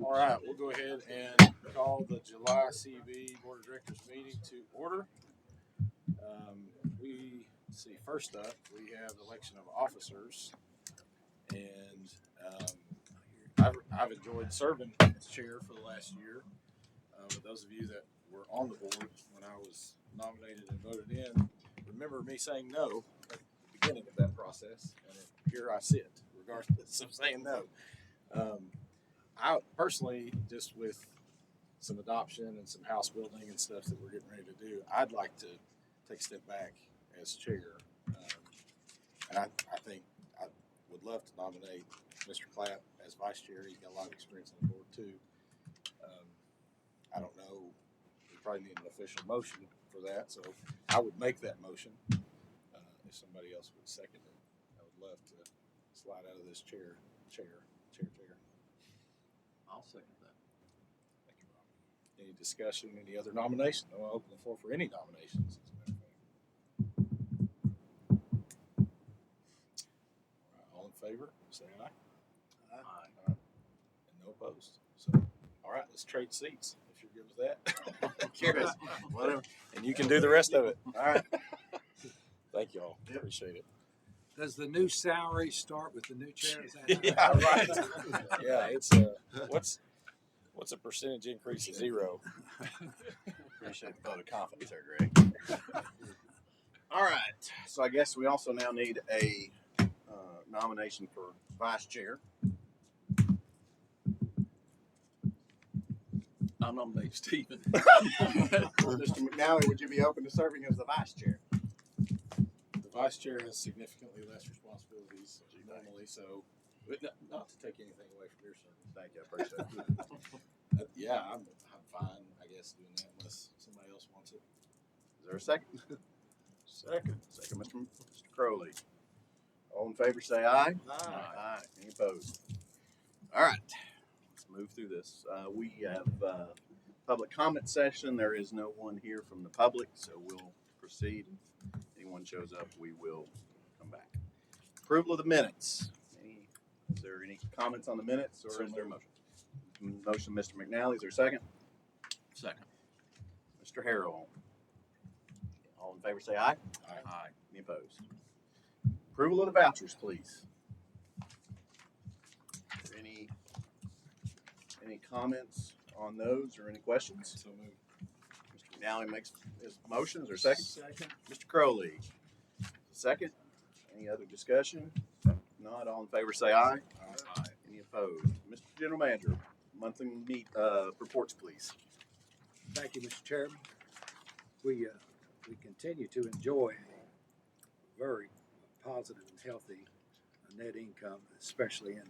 All right, we'll go ahead and call the July CV Board of Directors meeting to order. We see first up, we have election of officers, and I've enjoyed serving as chair for the last year. But those of you that were on the board when I was nominated and voted in, remember me saying no at the beginning of that process, and here I sit, regardless of saying no. I personally, just with some adoption and some house building and stuff that we're getting ready to do, I'd like to take a step back as chair. And I think I would love to nominate Mr. Clapp as vice chair. He's got a lot of experience on the board too. I don't know, we probably need an official motion for that, so I would make that motion. If somebody else would second it, I would love to slide out of this chair. I'll second that. Thank you, Rob. Any discussion, any other nominations? I'll open the floor for any nominations. All in favor, say aye. Aye. And no opposed. So, all right, let's trade seats if you're good with that. Curious. Whatever. And you can do the rest of it. All right. Thank you all. Appreciate it. Does the new salary start with the new chair? Is that Yeah, right. Yeah, it's what's a percentage increase of 0? Appreciate the vote of confidence there, Greg. All right. So I guess we also now need a nomination for vice chair. I'll nominate Stephen. Mr. McNally, would you be open to serving as the vice chair? The vice chair has significantly less responsibilities normally, so not to take anything away from your service. Thank you. I appreciate it. Yeah, I'm fine, I guess, doing that unless somebody else wants it. Is there a second? Second, Mr. Crowley. All in favor, say aye. Aye. Any opposed? All right. Let's move through this. We have public comment session. There is no one here from the public, so we'll proceed. If anyone shows up, we will come back. Approval of the minutes. Is there any comments on the minutes, or is there a motion? Motion, Mr. McNally. Is there a second? Second. Mr. Harrell. All in favor, say aye. Aye. Any opposed? Approval of the vouchers, please. Any comments on those or any questions? So moved. Mr. McNally makes his motion. Is there a second? Second. Mr. Crowley. Second. Any other discussion? Not all in favor, say aye. Aye. Any opposed? Mr. General Manager, monthly meet reports, please. Thank you, Mr. Chairman. We continue to enjoy a very positive and healthy net income, especially in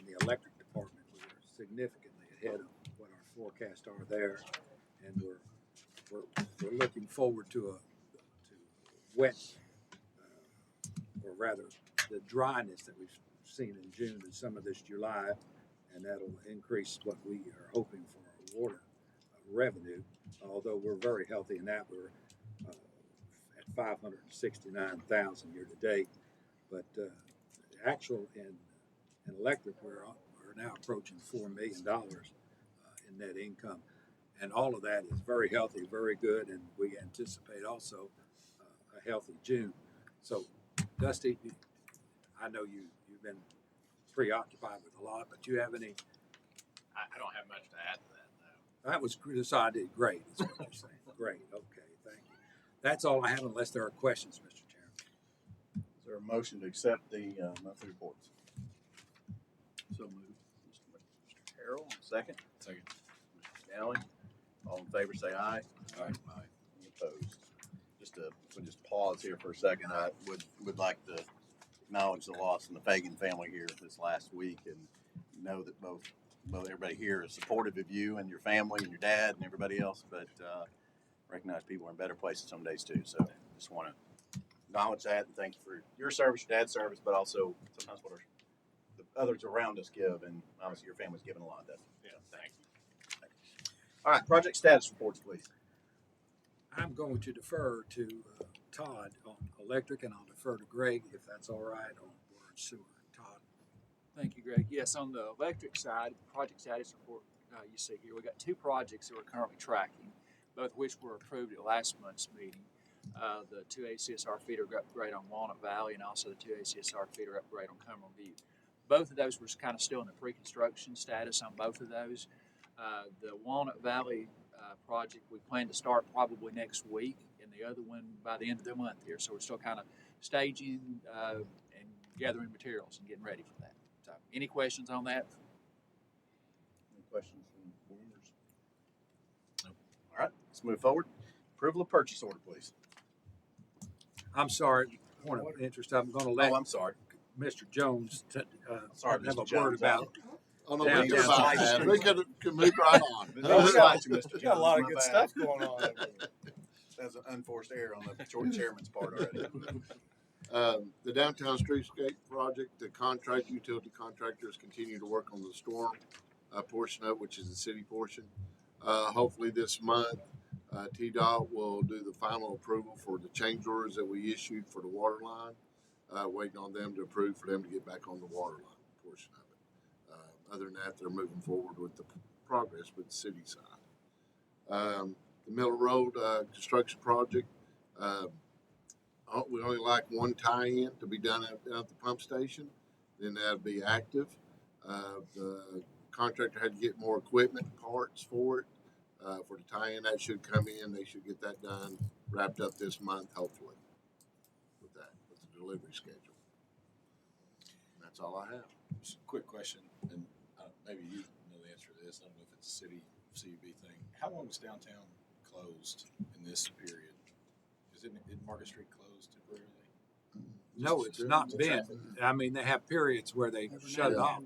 the electric department. We're significantly ahead of what our forecasts are there, and we're looking forward to wet, or rather the dryness that we've seen in June and some of this July, and that'll increase what we are hoping for our water revenue. Although we're very healthy in that, we're at 569,000 year to date, but actual in electric, we're now approaching $4 million in net income, and all of that is very healthy, very good, and we anticipate also a healthy June. So, Dusty, I know you've been preoccupied with a lot, but do you have any? I don't have much to add to that, no. That was this I did great. Is what you're saying. Great. Okay. Thank you. That's all I have, unless there are questions, Mr. Chairman. Is there a motion to accept the monthly reports? So moved. Mr. Harrell, second. Second. Mr. McNally. All in favor, say aye. Aye. Any opposed? We'll just pause here for a second. I would like to acknowledge the loss in the Fagan family here this last week, and know that both everybody here is supportive of you and your family and your dad and everybody else, but recognize people are in better places some days too. So just want to acknowledge that and thank you for your service, your dad's service, but also sometimes what the others around us give, and obviously your family's given a lot of that. Yeah, thank you. All right, project status reports, please. I'm going to defer to Todd on electric, and I'll defer to Greg, if that's all right, on water and sewer. Todd. Thank you, Greg. Yes, on the electric side, project status report you see here, we got two projects that we're currently tracking, both of which were approved at last month's meeting. The 2 ACSR feeder upgrade on Walnut Valley and also the 2 ACSR feeder upgrade on Cumberland View. Both of those were kind of still in the pre-construction status on both of those. The Walnut Valley project we plan to start probably next week, and the other one by the end of the month here. So we're still kind of staging and gathering materials and getting ready for that. So, any questions on that? Any questions from board members? No. All right, let's move forward. Approval of purchase order, please. I'm sorry, point of interest, I'm gonna let Oh, I'm sorry. Mr. Jones Sorry, have Mr. a Jones. word about. Oh, no, Yeah, we can, yeah. about that. We can move right on. We got Got a lot of good stuff going on. That's an unforced error on the chairman's part already. The downtown streetscape project, the contract, utility contractors continue to work on the storm portion of it, which is the city portion. Hopefully this month, TDOT will do the final approval for the change orders that we issued for the water line. Waiting on them to approve for them to get back on the water line portion of it. Other than that, they're moving forward with the progress with the city side. The Miller Road construction project, we only like one tie-in to be done at the pump station. Then that'd be active. The contractor had to get more equipment parts for it. For the tie-in, that should come in. They should get that done, wrapped up this month, hopefully. With the delivery schedule. And that's all I have. Just a quick question, and maybe you know the answer to this. I don't know if it's a city CUB thing. How long was downtown closed in this period? Is Market Street closed temporarily? No, it's not been. I mean, they have periods where they shut it off.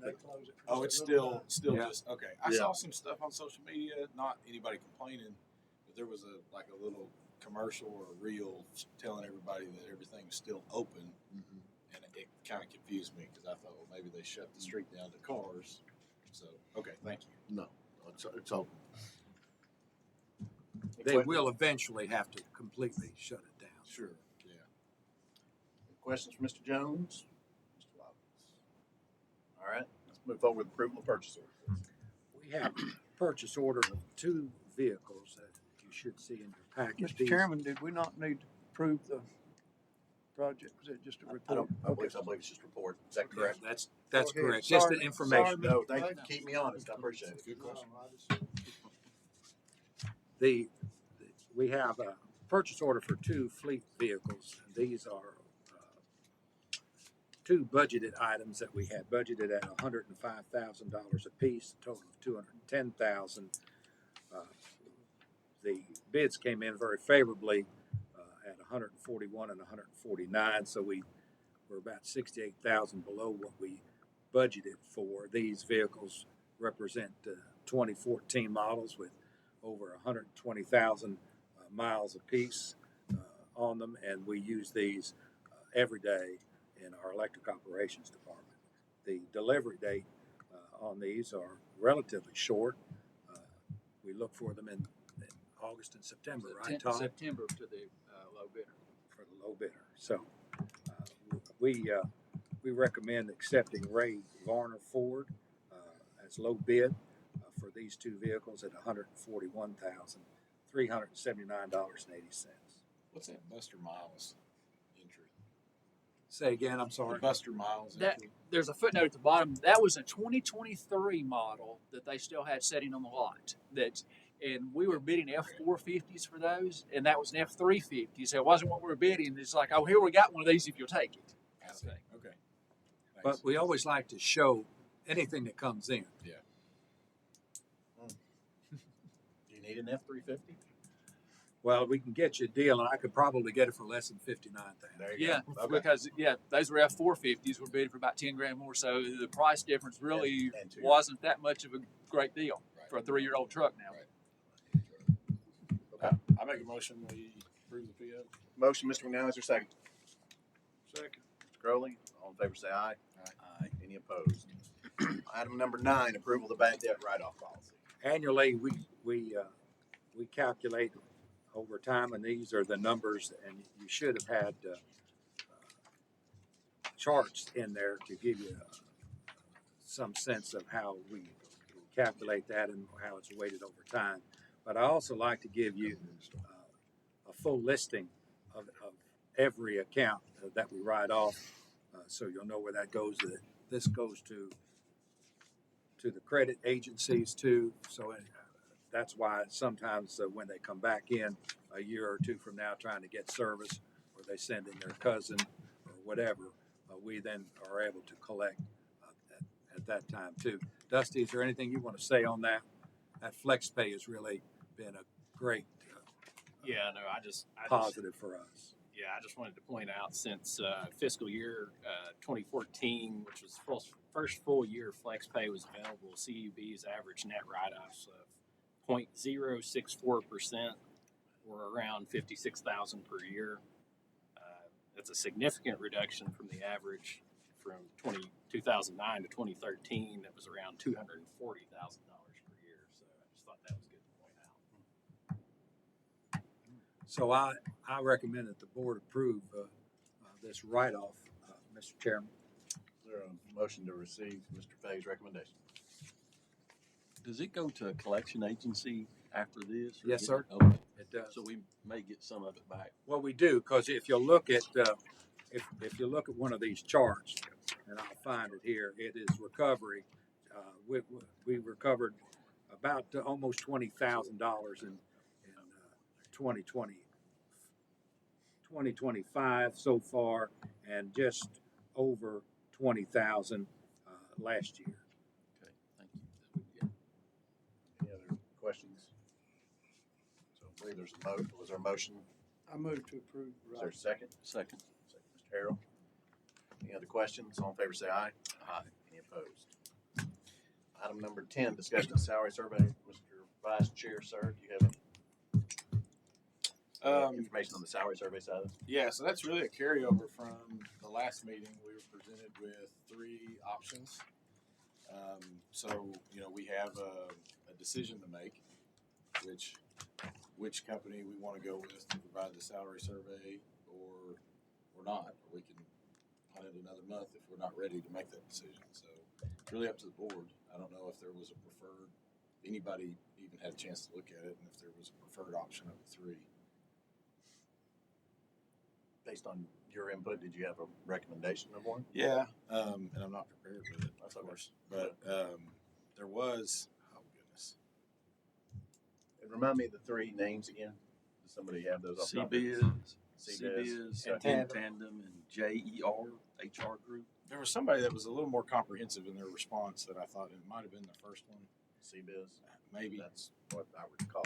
Oh, it's still Yeah. just okay. I saw some stuff on social media. Not anybody complaining, but there was a little commercial or a reel telling everybody that everything's still open, and it kind of confused me because I thought, well, maybe they shut the street down to cars. So okay, thank you. No, it's open. They will eventually have to completely shut it down. Sure. Yeah. Questions for Mr. Jones? Mr. Robbins? All right, let's move forward with approval of purchase order. We have a purchase order of two vehicles that you should see in your package. Mr. Chairman, did we not need to approve the project? Was it just a I report? believe it's just report. Is that correct? That's Go ahead. correct. Just the Sorry. information. No, thank you. Keep me honest. I appreciate it. Good question. We have a purchase order for two fleet vehicles. These are two budgeted items that we had budgeted at $105,000 apiece, a total of $210,000. The bids came in very favorably at 141 and 149, so we were about 68,000 below what we budgeted for. These vehicles represent 2014 models with over 120,000 miles apiece on them, and we use these every day in our electric operations department. The delivery date on these are relatively short. We look for them in August and September, right, 10th Tom? of September to the low bidder. For the low bidder. So we recommend accepting Ray Varner Ford as low bid for these two vehicles at $141,379.80. What's that Buster Miles entry? Say again, I'm The sorry. Buster Miles That- entry. There's a footnote at the bottom. That was a 2023 model that they still had sitting on the lot. And we were bidding F450s for those, and that was an F350. So it wasn't what we were bidding. It's like, oh, here we got one of these if you'll take it. I see. Okay. But Thanks. we always like to show anything that comes in. Do you need an F-350? Well, we can get you a deal, and I could probably get it for less than $59,000. There you Yeah, go. Okay. because those were F450s. We're bidding for about 10 grand more. So the price difference really And two. wasn't that much of a great deal Right. for a 3-year-old truck now. Right. I make a motion we approve the PO. Motion, Mr. McNally, is there a second? Second. Mr. Crowley, all in favor say aye. Aye. Any opposed? Item number 9, approval of the bad debt write-off policy. Annually, we calculate over time, and these are the numbers, and you should have had charts in there to give you some sense of how we calculate that and how it's weighted over time. But I also like to give you a full listing of every account that we write off, so you'll know where that goes. This goes to the credit agencies too. So that's why sometimes when they come back in a year or two from now trying to get service, or they send in their cousin or whatever, we then are able to collect at that time too. Dusty, is there anything you want to say on that? That FlexPay has really been a great Yeah, no, I just positive for us. yeah, I just wanted to point out since fiscal year 2014, which was the first full year FlexPay was available, CUB's average net write-offs of 0.064% or around 56,000 per year. That's a significant reduction from the average from 2009 to 2013. That was around $240,000 per year. So I just thought that was good to point out. So I recommend that the board approve this write-off, Mr. Chairman. Is there a motion to receive Mr. Fay's recommendation? Does it go to a collection agency after this? Yes, sir. Okay. It does. So we may get some of it back. Well, we do, because if you look at if you look at one of these charts, and I'll find it here, it is recovery. We recovered about almost $20,000 in 2025 so far, and just over 20,000 last year. Okay, thank you. Any other questions? So I believe there's a motion. Was there a motion? I move to approve. Is there a second? Second. Second, Mr. Harrell. Any other questions? All in favor say aye. Aye. Any opposed? Item number 10, discussion of salary survey. Mr. Vice Chair, sir, do you have any information on the salary survey side of it? Yeah, so that's really a carryover from the last meeting. We were presented with 3 options. So, we have a decision to make, which company we want to go with to provide the salary survey or not. Or we can punt it another month if we're not ready to make that decision. So it's really up to the board. I don't know if there was a preferred, anybody even had a chance to look at it, and if there was a preferred option of the 3. Based on your input, did you have a recommendation of one? Yeah, and I'm not prepared with it, That's of okay. course. But there was, oh goodness, And remind me of the 3 names again. Does somebody have those? off the top of their CBiz, head? CBiz, Okay. In Tandem, and JER HR Group. there was somebody that was a little more comprehensive in their response that I thought it might have been the first one, CBiz. maybe. That's what I recall.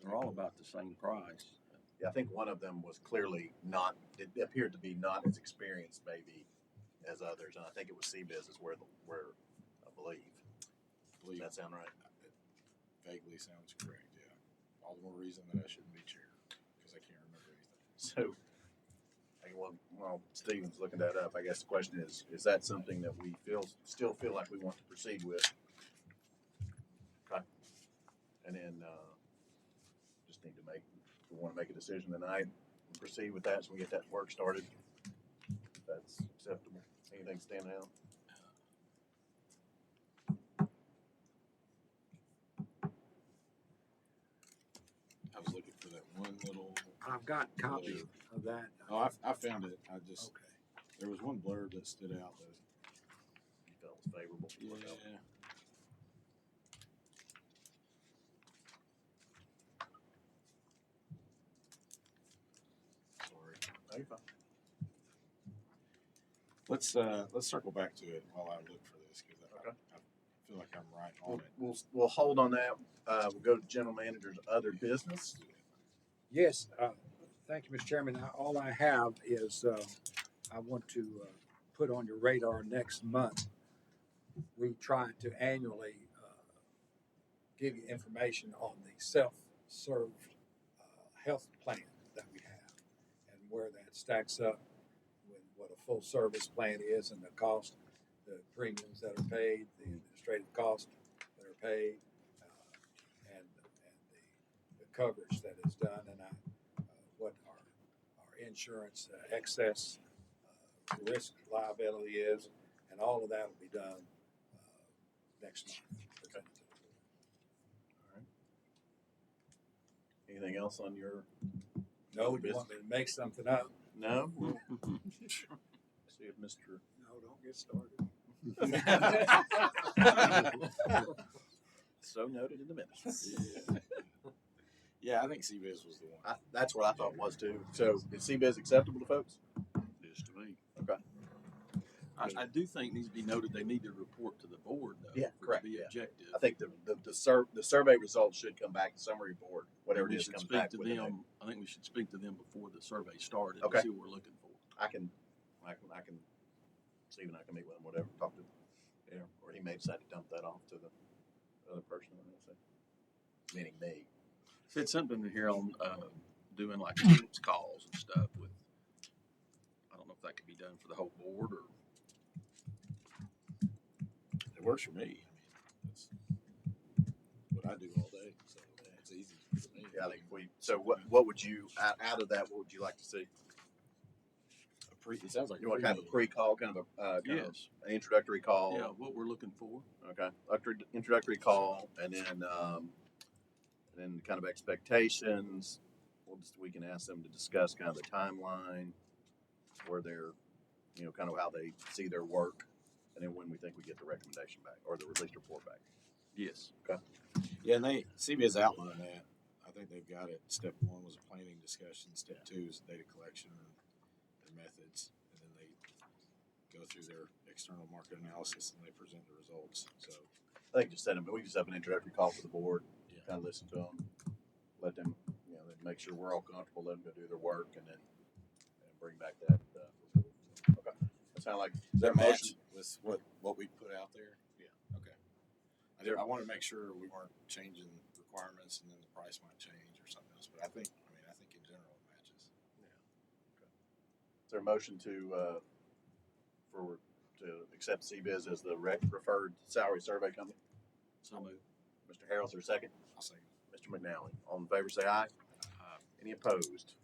They're all about the same price. Yeah, I think one of them was clearly not, it appeared to be not as experienced maybe as others. And I think it was CBiz is where I believe. Does that sound right? It vaguely sounds correct, yeah. All the more reason that I shouldn't be chair, because I can't remember anything. So, while Steven's looking that up, I guess the question is that something that we still feel like we want to proceed with? Okay. And then, just need to we want to make a decision tonight and proceed with that so we get that work started. If that's acceptable. Anything stand out? I was looking for that one little, I've got copies of that. oh, I found it. I just, Okay. there was one blurb that stood out though. You felt was favorable? Yeah. Sorry. No, you're fine. Let's circle back to it while I look for this, because Okay. I feel like I'm right on it. We'll hold on that. We'll go to general manager's other business. Yes, thank you, Mr. Chairman. All I have is, I want to put on your radar next month. We try to annually give you information on the self-served health plan that we have and where that stacks up with what a full service plan is and the cost, the premiums that are paid, the administrative costs that are paid, and the coverage that is done, and what our insurance excess risk liability is, and and all of that will be done, next month. Okay. Anything else on your? No, you want me to make something up? No. We'll see if Mr. No, don't get started. So noted in the minutes. Yeah, I think CBiz was the one. That's what I thought was too. So is CBiz acceptable to folks? Is to me. Okay. I do think needs to be noted, they need to report to the board though. Yeah, for it correct, To be yeah. objective. I think the survey results should come back, the summary report, whatever it We is, should comes speak back to with it. them. I think we should speak to them before the survey started Okay. and see what we're looking for. I can see when I can meet with him, whatever, talk to him. Yeah, or he may decide to dump that off to the other person, meaning me. So it's something to hear on, doing like Teams calls and stuff with, I don't know if that could be done for the whole board or. It works for me. I mean, that's what I do all day, so it's easy for me. Yeah, I think so what would you, out of that, what would you like to see? It sounds like You want kind of a pre-call, kind of a, Yes. an introductory call? Yeah, what we're looking for. Okay, introductory call, and then kind of expectations. We can ask them to discuss kind of the timeline, where they're, kind of how they see their work, and then when we think we get the recommendation back, or the release report back. Yes. Yeah, and CBiz outlined that. I think they've got it. Step 1 was a planning discussion. Step 2 is data collection and their methods, and then they go through their external market analysis and they present the results. So I think just we just have an introductory call for the board, Yeah. kind of listen to them, let them, then make sure we're all comfortable, let them go do their work, and then bring back that report. Okay, that sound like does that motion? match with what we put out there? Yeah. Okay. I want to make sure we weren't changing requirements and then the price might change or something else. But I think in general it matches. Is there a motion to accept CBiz as the preferred salary survey company? So moved. Mr. Harrell's there a second? I'll say. Mr. McNally, all in favor say aye. Any opposed?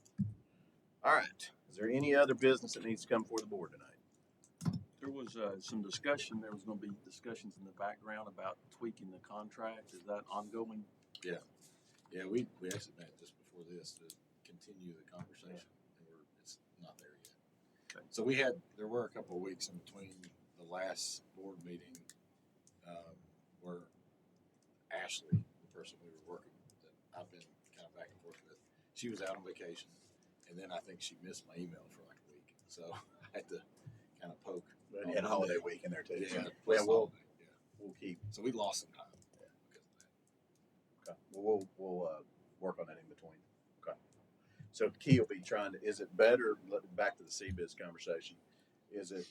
All right, is there any other business that needs to come before the board tonight? There was some discussion, there was gonna be discussions in the background about tweaking the contract. Is that ongoing? Yeah, we actually met just before this to continue the conversation, and it's not there yet. Okay. So there were a couple of weeks in between the last board meeting, where Ashley, the person we were working with, that I've been kind of back and forth with, she was out on vacation, and then I think she missed my email for like a week, so I had to kind of poke. And had a holiday week in there too. Yeah, Yeah, we'll keep. So we lost some time because of that. Okay. Well, we'll work on that in between. Okay. So Key will be is it better, back to the CBiz conversation, is it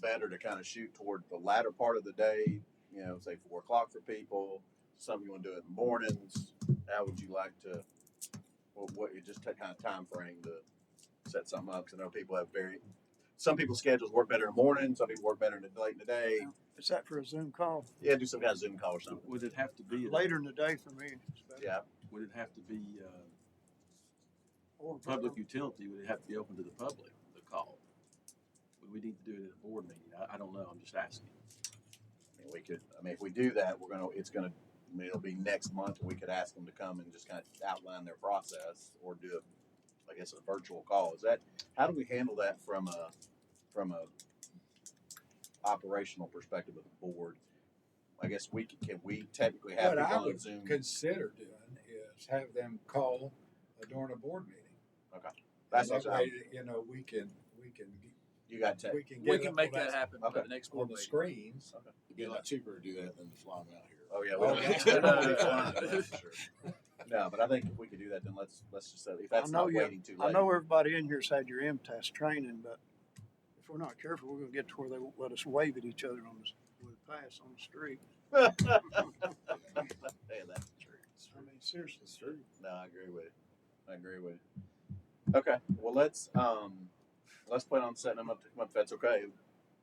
better to kind of shoot toward the latter part of the day, say 4 o'clock for people, something you want to do in the mornings? How would you like to, what you just take kind of time frame to set something up? 'Cause I know people have some people's schedules work better in the morning, some people work better late in the day. Is that for a Zoom call? Yeah, do some kind of Zoom call or something. Would it have to be? Later in the day for me. Yeah. Would it have to be, Or public utility? Would it have to be open to the public, the call? Would we need to do it at a board meeting? I don't know, I'm just asking. If we do that, it'll be next month, we could ask them to come and just kind of outline their process or do a virtual call. How do we handle that from a operational perspective of the board? I guess can we technically have What people I on would Zoom? consider doing is have them call during a board meeting. That's And what that I'm, way, you got tech. we can We get can up make on that happen by Okay. the next on board the meeting. screens. It'd be a lot cheaper to do that than to fly them out here. Oh yeah, Oh, we yeah. don't. No, but I think if we could do that, then let's just say if that's I know not you- waiting too late. I know everybody in here's had your MTS training, but if we're not careful, we're gonna get to where they won't let us wave at each other with a pass on the street. Hey, that's true. I mean, seriously. It's true. No, I agree with you. Okay, well let's plan on setting them up to come up if that's okay.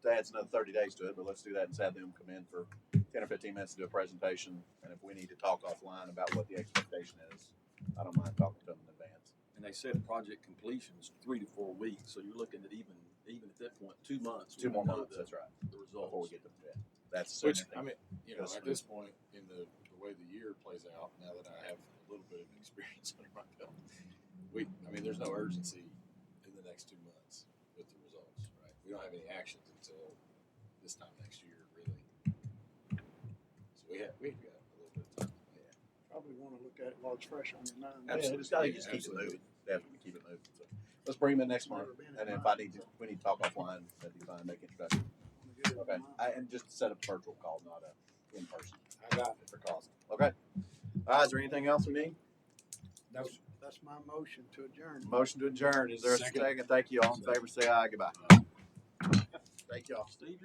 That adds another 30 days to it, but let's do that and have them come in for 10 or 15 minutes to do a presentation. And if we need to talk offline about what the expectation is, I don't mind talking to them in advance. And they said project completion is 3 to 4 weeks, so you're looking at even at that point, 2 months. 2 more we know months, the- that's right. The before we results. get to the bid. That's Which, something. I mean, you know, Yes, at this point in the way the year plays out, now that I have a little bit of experience under my belt, I mean, there's no urgency in the next 2 months with the results, right? We don't have any actions until this time next year, really. So we've got a little bit of time. Probably wanna look at it while it's fresh on your mind. Absolutely. Just gotta just keep it moving. Definitely keep it moving. So let's bring him in next month. Never been in And if mine. we need to talk offline, that'd be fine. Make introduction. Wanna get it Okay. in mind. And just set up a virtual call, not a in person. I got it. For cost. Okay. All right. Is there anything else we need? That's my motion to adjourn. Motion to adjourn. Is there a Second. second? Thank you. All in favor, say aye. Goodbye. Thank y'all. Steve,